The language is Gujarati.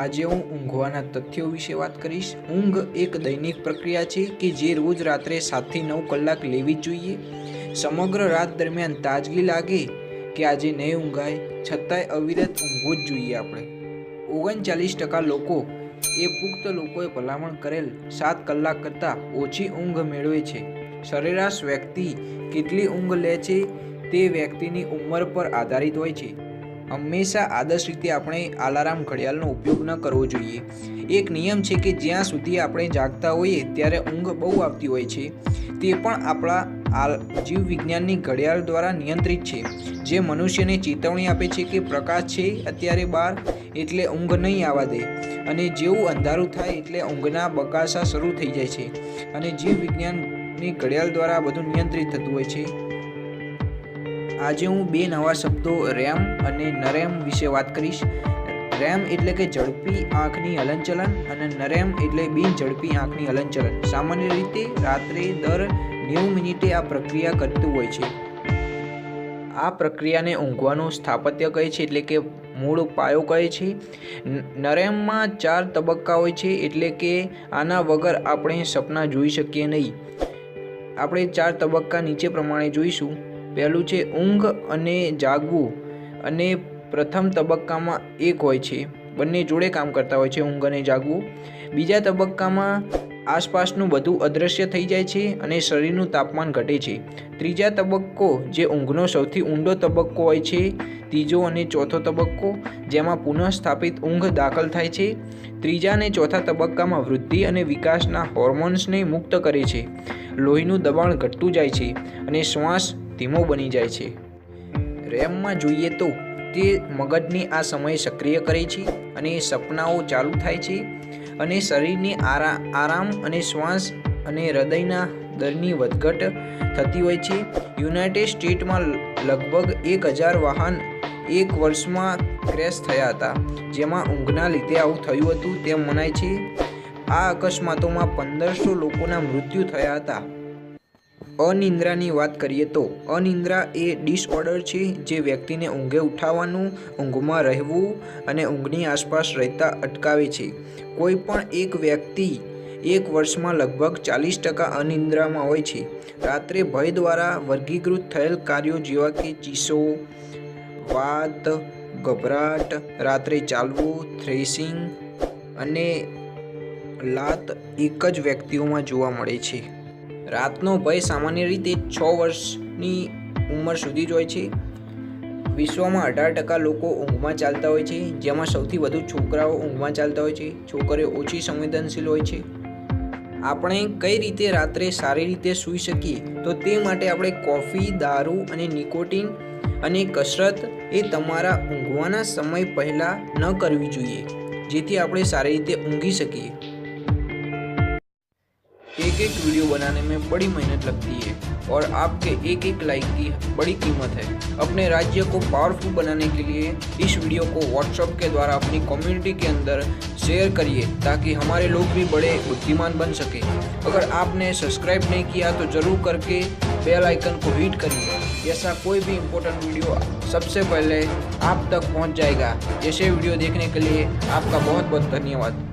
આજે હું ઊંઘવાના તથ્યો વિશે વાત કરીશ। ઊંઘ એક દૈનિક પ્રક્રિયા છે કે જે રોજ રાત્રે 7 થી 9 કલાક લેવી જ જોઈએ। સમગ્ર રાત દરમિયાન તાજગી લાગે કે આજે નહીં ઊંઘાય, છતાંય અવિરત ઊંઘવું જ જોઈએ આપણે। 39% લોકો એ પુખ્ત લોકોએ ભલામણ કરેલ 7 કલાક કરતાં ઓછી ઊંઘ મેળવે છે। સરેરાશ વ્યક્તિ કેટલી ઊંઘ લે છે તે વ્યક્તિની ઉંમર પર આધારિત હોય છે। હંમેશા આદર્શ રીતે આપણે અલાર્મ ઘડિયાળનો ઉપયોગ ન કરવો જોઈએ। એક નિયમ છે કે જ્યાં સુધી આપણે જાગતા હોઈએ ત્યારે ઊંઘ બહુ આવતી હોય છે, તે પણ આપણા જીવ વિજ્ઞાનની ઘડિયાળ દ્વારા નિયંત્રિત છે, જે મનુષ્યને ચેતવણી આપે છે કે પ્રકાશ છે અત્યારે બહાર, એટલે ઊંઘ નહીં આવવા દે, અને જેવું અંધારું થાય એટલે ઊંઘના બકાસા શરૂ થઈ જાય છે, અને જીવ વિજ્ઞાનની ઘડિયાળ દ્વારા બધું નિયંત્રિત થતું હોય છે। આજે હું 2 નવા શબ્દો રેમ અને નરેમ વિશે વાત કરીશ। રેમ એટલે કે ઝડપી આંખની હલનચલન અને નરેમ એટલે બિન ઝડપી આંખની હલનચલન। સામાન્ય રીતે રાત્રે દર 90 મિનિટે આ પ્રક્રિયા કરતું હોય છે। આ પ્રક્રિયાને ઊંઘવાનું સ્થાપત્ય કહે છે, એટલે કે મૂળ પાયો કહે છે। નરેમમાં 4 તબક્કા હોય છે, એટલે કે આના વગર આપણે સપના જોઈ શકીએ નહીં। આપણે 4 તબક્કા નીચે પ્રમાણે જોઈશું। પહેલું છે ઊંઘ અને જાગવું, અને પ્રથમ તબક્કામાં એક હોય છે, બંને જોડે કામ કરતા હોય છે, ઊંઘ અને જાગવું। બીજા તબક્કામાં આસપાસનું બધું અદૃશ્ય થઈ જાય છે અને શરીરનું તાપમાન ઘટે છે। ત્રીજા તબક્કો જે ઊંઘનો સૌથી ઊંડો તબક્કો હોય છે, ત્રીજો અને ચોથો તબક્કો જેમાં પુનઃસ્થાપિત ઊંઘ દાખલ થાય છે। ત્રીજા અને ચોથા તબક્કામાં વૃદ્ધિ અને વિકાસના હોર્મોન્સને મુક્ત કરે છે, લોહીનું દબાણ ઘટતું જાય છે અને શ્વાસ ધીમો બની જાય છે। રેમમાં જોઈએ તો તે મગજને આ સમયે સક્રિય કરે છે અને સપનાઓ ચાલુ થાય છે, અને શરીરને આરામ અને શ્વાસ અને હૃદયના દરની વધઘટ થતી હોય છે। યુનાઇટેડ સ્ટેટ્સમાં લગભગ 1000 વાહન એક વર્ષમાં ક્રેશ થયા હતા, જેમાં ઊંઘના લીધે આવું થયું હતું તેમ મનાય છે। આ અકસ્માતોમાં 1500 લોકોના મૃત્યુ થયા હતા। અનિદ્રાની વાત કરીએ તો અનિદ્રા એ ડિસઓર્ડર છે જે વ્યક્તિને ઊંઘે ઉઠાવવાનું, ઊંઘમાં રહેવું અને ઊંઘની આસપાસ રહેતા અટકાવે છે। કોઈ પણ એક વ્યક્તિ એક વર્ષમાં લગભગ 40% અનિદ્રામાં હોય છે। રાત્રે ભય દ્વારા વર્ગીકૃત થયેલ કાર્યો જેવા કે ચીસો, વાત, ગભરાટ, રાત્રે ચાલવું, થ્રેસિંગ અને લાત એક જ વ્યક્તિઓમાં જોવા મળે છે। રાતનો ભય સામાન્ય રીતે 6 વર્ષની ઉંમર સુધી જ હોય છે। વિશ્વમાં 18% લોકો ઊંઘમાં ચાલતા હોય છે, જેમાં સૌથી વધુ છોકરાઓ ઊંઘમાં ચાલતા હોય છે, છોકરીઓ ઓછી સંવેદનશીલ હોય છે। આપણે કઈ રીતે રાત્રે સારી રીતે સૂઈ શકીએ, તો તે માટે આપણે કોફી, દારૂ અને નિકોટિન અને કસરત એ તમારા ઊંઘવાના સમય પહેલાં ન કરવી જોઈએ, જેથી આપણે સારી રીતે ઊંઘી શકીએ। एक वीडियो बनाने में बड़ी मेहनत लगती है और आपके एक लाइक की बड़ी कीमत है। अपने राज्य को पावरफुल बनाने के लिए इस वीडियो को व्हाट्सएप के द्वारा अपनी कम्युनिटी के अंदर शेयर करिए, ताकि हमारे लोग भी बड़े बुद्धिमान बन सके। अगर आपने सब्सक्राइब नहीं किया तो ज़रूर करके बेल आइकन को हिट करिए, ऐसा कोई भी इम्पोर्टेंट वीडियो सबसे पहले आप तक पहुंच जाएगा। जैसे वीडियो देखने के लिए आपका बहुत बहुत धन्यवाद।